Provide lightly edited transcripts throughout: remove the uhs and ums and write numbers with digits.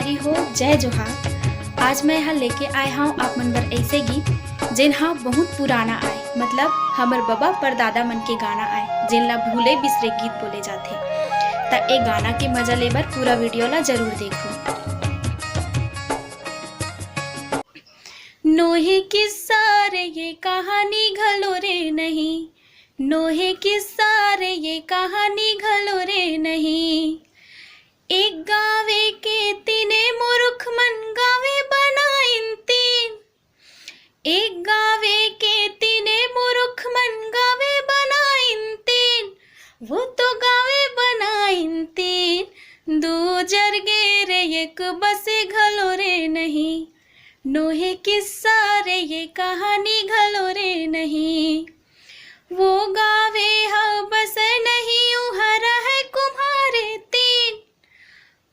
मातृ हो जय जोहार। आज मैं यहाँ लेके आए हूँ आप मन बर ऐसे गीत जेन हाँ बहुत पुराना आए, मतलब हमर बाबा परदादा मन के गाना आए जेन ला भूले बिसरे गीत बोले जाते। ता ए गाना के मजा ले बर पूरा वीडियो ला जरूर देखो। नोहे किस्सा रे ये कहानी घलो रे नहीं, नोहे किस्सा रे ये कहानी घलो रे नहीं। एक गावे के तीने मूर्ख मन गावे बनाइन तीन, एक गावे के तीने मूर्ख मन गावे बनाइन तीन, वो तो गावे बनाइन तीन। दो जरगे रे एक बसे घलो रे नहीं, नोहे किस्सा रे ये कहानी घलो रे नहीं। वो गावे हा बस नहीं उहर है कुम्हारे तीन,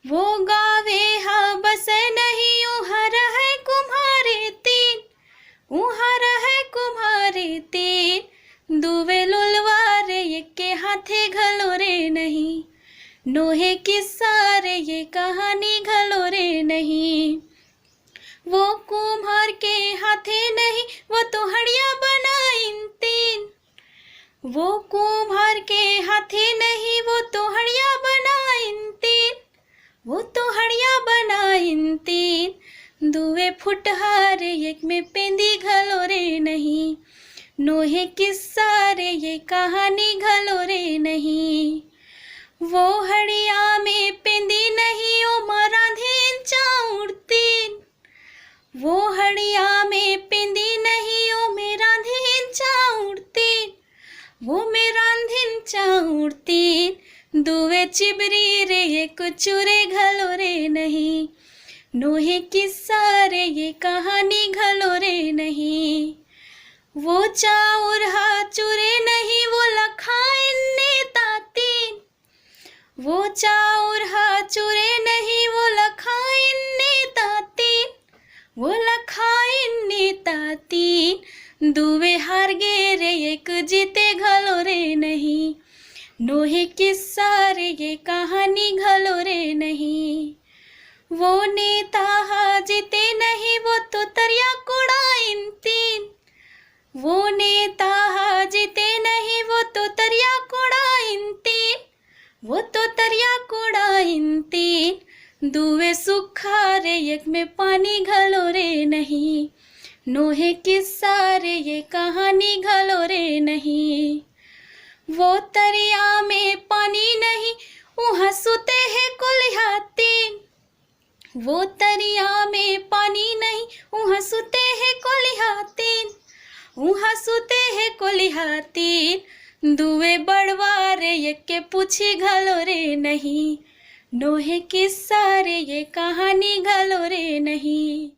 वो गावे हा बस नहीं उहर है कुम्हारे तीन, उहर है कुम्हारे तीन। दुवे लुलवा रे एक के हाथे घलो रे नहीं, नोहे किस्सा रे ये कहानी घलो रे नहीं। वो कुम्हार के हाथे नहीं वो तो हड़िया बनाइन तीन, वो कुम्हार के हाथे नहीं वो तो हड़िया बनाइन तीन, वो तो हड़िया बनाइन तीन। दुए फुटहार एक में पेंदी घलो रे नहीं, नोहे किस्सा रे ये कहानी घलो रे नहीं। वो हड़िया में पेंदी नहीं ओ मराधीन चाउर तीन, वो हड़िया में पेंदी नहीं ओ मेरा धीन चाउर तीन, वो मेरा धीन चाउर तीन। दुवे चिबरी रे एक चूरे घलो रे नहीं, नोहे किस्सा रे ये कहानी घलो रे नहीं। वो चाउर हा चूरे नहीं वो लखाइन नेता तीन, वो चाउर हा चूरे नहीं वो लखाइन नेता तीन, वो लखाइन नेता तीन। दुवे हार गे रे एक जीते घलो रे नहीं, नोहे किस्सा रे ये कहानी घलो रे नहीं। वो नेता हा जीते नहीं वो तो तरिया कुड़ाइन तीन, वो नेता हा जीते नहीं वो तो तरिया कुड़ाइन तीन, वो तो तरिया कुड़ाइन तीन। दुवे सुखा रे एक में पानी घलो रे नहीं, नोहे किस्सा रे ये कहानी घलो रे नहीं। वो तरिया में पानी नहीं वहाँ सुते है कुलिहा तीन, वो तरिया में पानी नहीं वहाँ सुते है कुलिहा तीन, वहाँ सुते है कुलिहा तीन। दुए बड़वा रे एक के पूछी घलो रे नहीं, नोहे किस्सा रे ये कहानी घलो रे नहीं।